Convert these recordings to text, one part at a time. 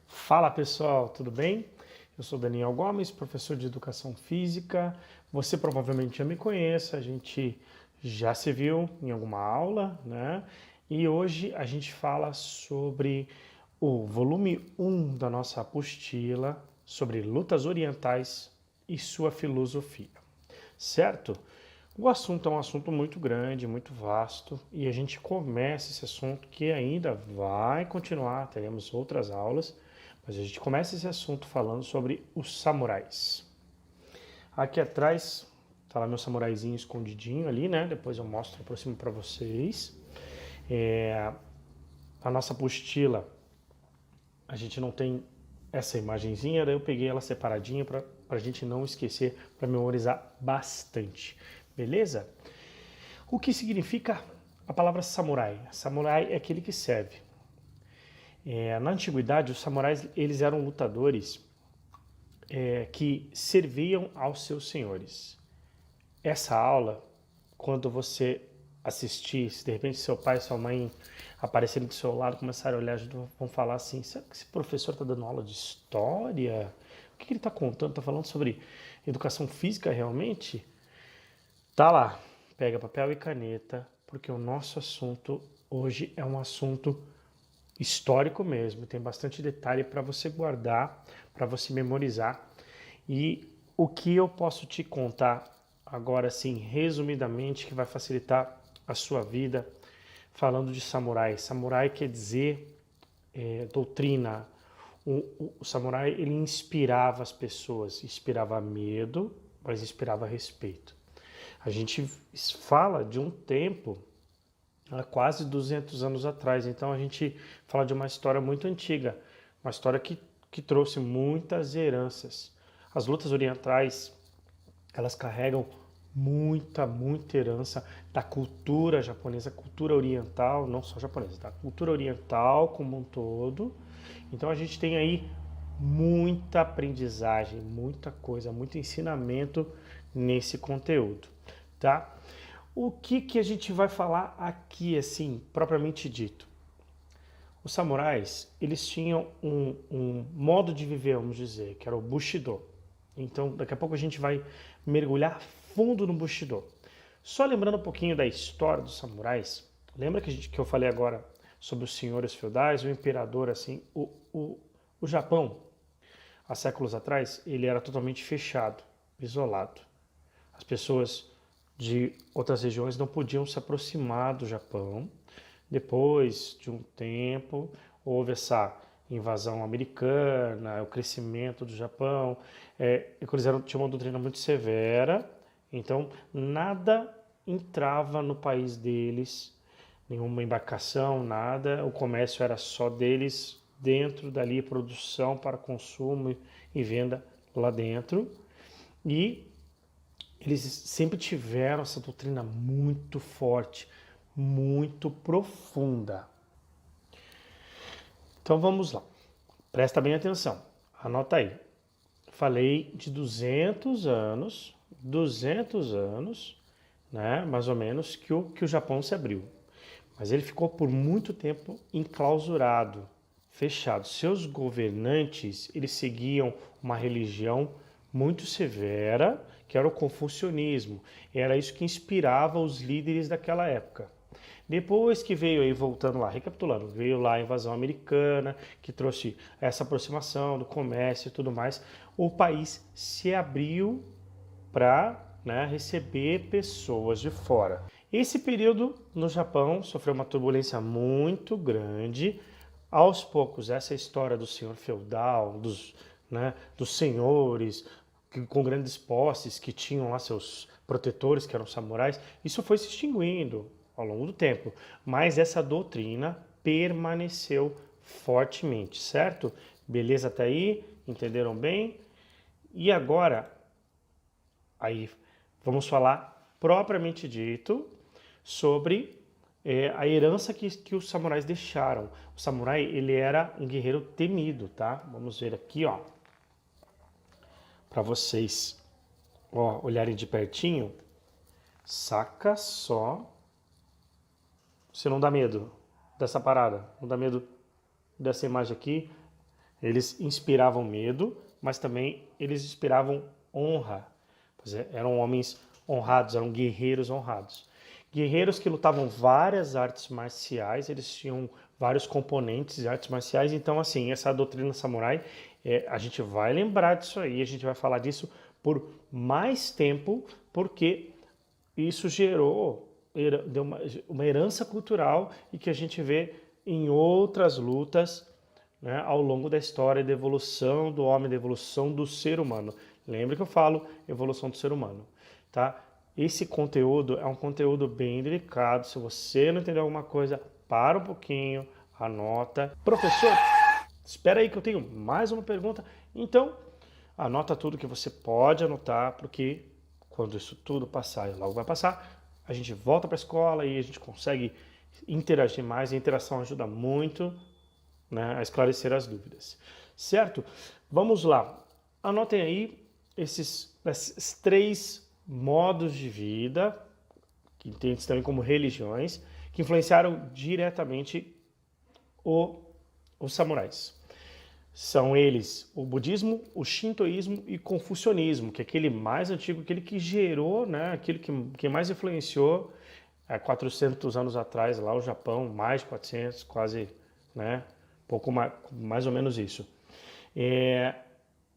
Fala pessoal, tudo bem? Eu sou Daniel Gomes, professor de Educação Física. Você provavelmente já me conhece, a gente já se viu em alguma aula, né? E hoje a gente fala sobre o volume 1 da nossa apostila sobre lutas orientais e sua filosofia, certo? O assunto é um assunto muito grande, muito vasto, e a gente começa esse assunto que ainda vai continuar, teremos outras aulas, mas a gente começa esse assunto falando sobre os samurais. Aqui atrás tá lá meu samuraizinho escondidinho ali, né? Depois eu mostro, aproximo para vocês. A nossa apostila, a gente não tem essa imagenzinha, daí eu peguei ela separadinha para a gente não esquecer, para memorizar bastante, beleza? O que significa a palavra samurai? Samurai é aquele que serve. Na antiguidade, os samurais eles eram lutadores que serviam aos seus senhores. Essa aula, quando você assistir, se de repente seu pai e sua mãe aparecerem do seu lado, começarem a olhar, vão falar assim: será que esse professor está dando aula de história? O que ele está contando? Está falando sobre educação física realmente? Tá lá, pega papel e caneta, porque o nosso assunto hoje é um assunto histórico mesmo, tem bastante detalhe para você guardar, para você memorizar. E o que eu posso te contar agora, assim, resumidamente, que vai facilitar a sua vida, falando de samurai. Samurai quer dizer doutrina. O samurai, ele inspirava as pessoas, inspirava medo, mas inspirava respeito. A gente fala de um tempo há quase 200 anos atrás, então a gente fala de uma história muito antiga, uma história que trouxe muitas heranças. As lutas orientais, elas carregam muita herança da cultura japonesa, cultura oriental, não só japonesa, da cultura oriental como um todo. Então a gente tem aí muita aprendizagem, muita coisa, muito ensinamento nesse conteúdo, tá? O que a gente vai falar aqui, assim, propriamente dito? Os samurais, eles tinham um modo de viver, vamos dizer, que era o Bushido. Então, daqui a pouco a gente vai mergulhar fundo no Bushido. Só lembrando um pouquinho da história dos samurais, lembra que eu falei agora sobre os senhores feudais, o imperador, assim, o Japão, há séculos atrás, ele era totalmente fechado, isolado. As pessoas de outras regiões não podiam se aproximar do Japão. Depois de um tempo, houve essa invasão americana, o crescimento do Japão. Eles tinham uma doutrina muito severa, então nada entrava no país deles, nenhuma embarcação, nada. O comércio era só deles, dentro dali, produção para consumo e venda lá dentro. E eles sempre tiveram essa doutrina muito forte, muito profunda. Então vamos lá. Presta bem atenção. Anota aí. Falei de 200 anos, né, mais ou menos, que o Japão se abriu. Mas ele ficou por muito tempo enclausurado, fechado. Seus governantes, eles seguiam uma religião muito severa, que era o confucionismo. Era isso que inspirava os líderes daquela época. Depois que veio aí, voltando lá, recapitulando, veio lá a invasão americana, que trouxe essa aproximação do comércio e tudo mais, o país se abriu para, né, receber pessoas de fora. Esse período no Japão sofreu uma turbulência muito grande. Aos poucos, essa história do senhor feudal, dos senhores com grandes posses que tinham lá seus protetores, que eram samurais, isso foi se extinguindo ao longo do tempo. Mas essa doutrina permaneceu fortemente, certo? Beleza até aí? Entenderam bem? E agora, aí vamos falar propriamente dito sobre a herança que os samurais deixaram. O samurai, ele era um guerreiro temido, tá? Vamos ver aqui, ó, para vocês, ó, olharem de pertinho. Saca só. Você não dá medo dessa parada? Não dá medo dessa imagem aqui? Eles inspiravam medo, mas também eles inspiravam honra. Pois é, eram homens honrados, eram guerreiros honrados. Guerreiros que lutavam várias artes marciais, eles tinham vários componentes de artes marciais. Então, assim, essa doutrina samurai, a gente vai lembrar disso aí, a gente vai falar disso por mais tempo, porque isso deu uma herança cultural e que a gente vê em outras lutas, né, ao longo da história da evolução do homem, da evolução do ser humano. Lembra que eu falo evolução do ser humano, tá? Esse conteúdo é um conteúdo bem delicado. Se você não entendeu alguma coisa, para um pouquinho, anota. Professor, espera aí que eu tenho mais uma pergunta. Então, anota tudo que você pode anotar, porque quando isso tudo passar, e logo vai passar, a gente volta para a escola e a gente consegue interagir mais. A interação ajuda muito, né, a esclarecer as dúvidas. Certo? Vamos lá. Anotem aí esses 3 modos de vida, que entende também como religiões, que influenciaram diretamente os samurais. São eles o budismo, o shintoísmo e o confucionismo, que é aquele mais antigo, aquele que gerou, né, aquele que mais influenciou 400 anos atrás, lá o Japão, mais de 400, quase, né, pouco mais ou menos isso.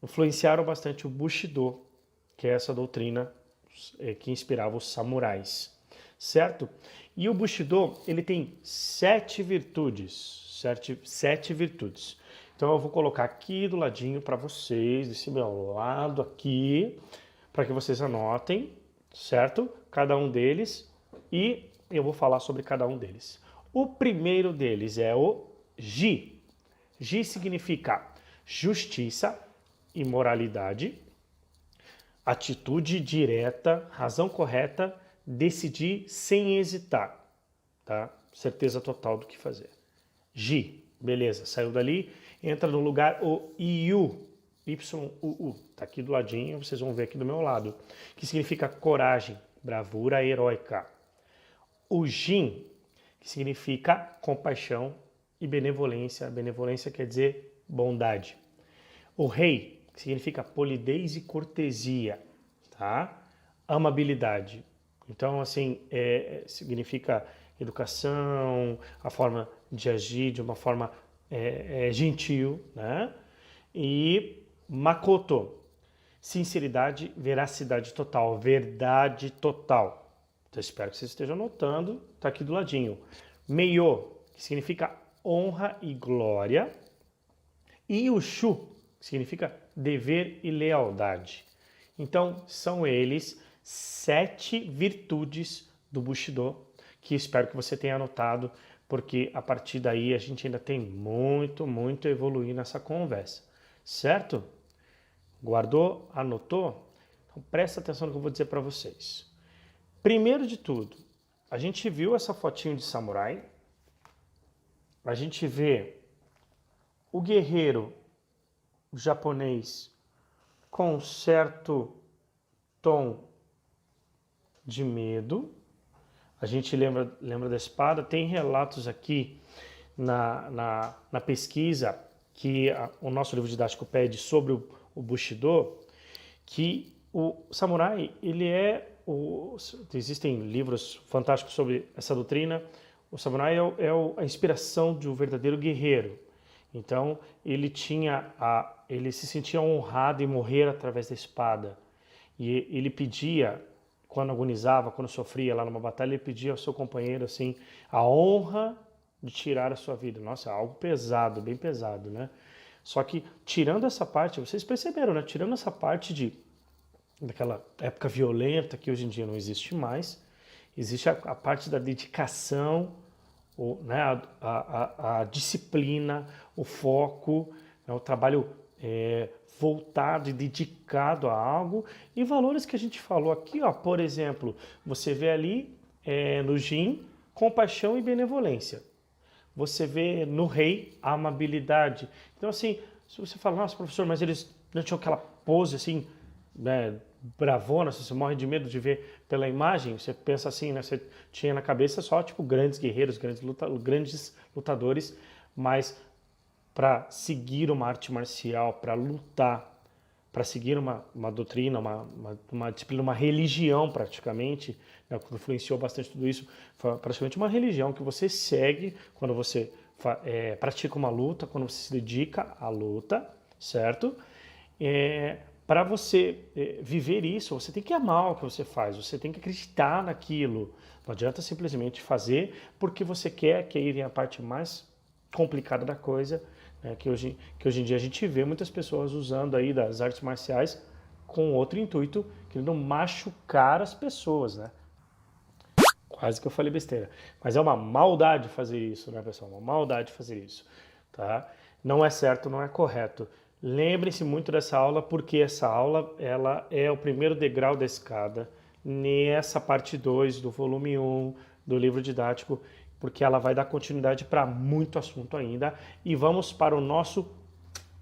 Influenciaram bastante o Bushido, que é essa doutrina que inspirava os samurais, certo? E o Bushido, ele tem 7 virtudes, 7 virtudes. Então eu vou colocar aqui do ladinho para vocês, desse meu lado aqui, para que vocês anotem, certo? Cada um deles, e eu vou falar sobre cada um deles. O primeiro deles é o Ji. Ji significa justiça e moralidade, atitude direta, razão correta, decidir sem hesitar, tá? Certeza total do que fazer. Ji, beleza, saiu dali, entra no lugar o Yu, Y-U-U, tá aqui do ladinho, vocês vão ver aqui do meu lado, que significa coragem, bravura heróica. O Jin, que significa compaixão e benevolência. Benevolência quer dizer bondade. O Rei, que significa polidez e cortesia, tá? Amabilidade. Então, assim, significa educação, a forma de agir de uma forma gentil, né? E Makoto, sinceridade, veracidade total, verdade total. Então, espero que vocês estejam anotando, tá aqui do ladinho. Meiyo, que significa honra e glória. E o Shu, que significa dever e lealdade. Então, são eles 7 virtudes do Bushido, que espero que você tenha anotado, porque a partir daí a gente ainda tem muito a evoluir nessa conversa, certo? Guardou? Anotou? Então presta atenção no que eu vou dizer para vocês. Primeiro de tudo, a gente viu essa fotinho de samurai, a gente vê o guerreiro japonês com um certo tom de medo. A gente lembra da espada. Tem relatos aqui na pesquisa que o nosso livro didático pede sobre o Bushido, que o samurai, existem livros fantásticos sobre essa doutrina. O samurai é a inspiração de um verdadeiro guerreiro. Então ele se sentia honrado em morrer através da espada. E ele pedia, quando agonizava, quando sofria lá numa batalha, ele pedia ao seu companheiro assim a honra de tirar a sua vida. Nossa, é algo pesado, bem pesado, né? Só que tirando essa parte, vocês perceberam, né? Tirando essa parte daquela época violenta que hoje em dia não existe mais, existe a parte da dedicação, né? a disciplina, o foco, né? O trabalho voltado e dedicado a algo, e valores que a gente falou aqui, ó, por exemplo, você vê ali no Jin, compaixão e benevolência. Você vê no Rei a amabilidade. Então, assim, se você fala, nossa, professor, mas eles não tinham aquela pose assim, né, bravona, você morre de medo de ver pela imagem, você pensa assim, né, você tinha na cabeça só tipo grandes guerreiros, grandes lutadores, mas para seguir uma arte marcial, para lutar, para seguir uma doutrina, uma disciplina, uma religião praticamente, né, que influenciou bastante tudo isso, foi praticamente uma religião que você segue quando você pratica uma luta, quando você se dedica à luta, certo? Para você viver isso, você tem que amar o que você faz, você tem que acreditar naquilo. Não adianta simplesmente fazer porque você quer, que aí vem a parte mais complicada da coisa, né, que hoje em dia a gente vê muitas pessoas usando aí das artes marciais com outro intuito, querendo machucar as pessoas, né? Quase que eu falei besteira. Mas é uma maldade fazer isso, né, pessoal? Uma maldade fazer isso, tá? Não é certo, não é correto. Lembre-se muito dessa aula, porque essa aula ela é o primeiro degrau da escada nessa parte 2 do volume 1 do livro didático, porque ela vai dar continuidade para muito assunto ainda. E vamos para o nosso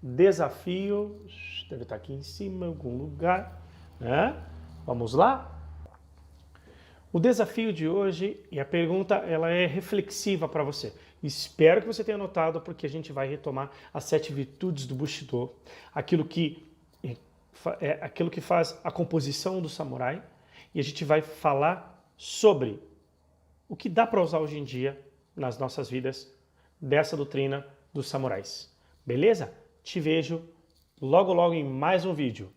desafio. Deve estar aqui em cima, em algum lugar, né? Vamos lá? O desafio de hoje, e a pergunta ela é reflexiva para você. Espero que você tenha notado, porque a gente vai retomar as 7 virtudes do Bushido, aquilo que faz a composição do samurai, e a gente vai falar sobre o que dá para usar hoje em dia nas nossas vidas dessa doutrina dos samurais. Beleza? Te vejo logo logo em mais um vídeo.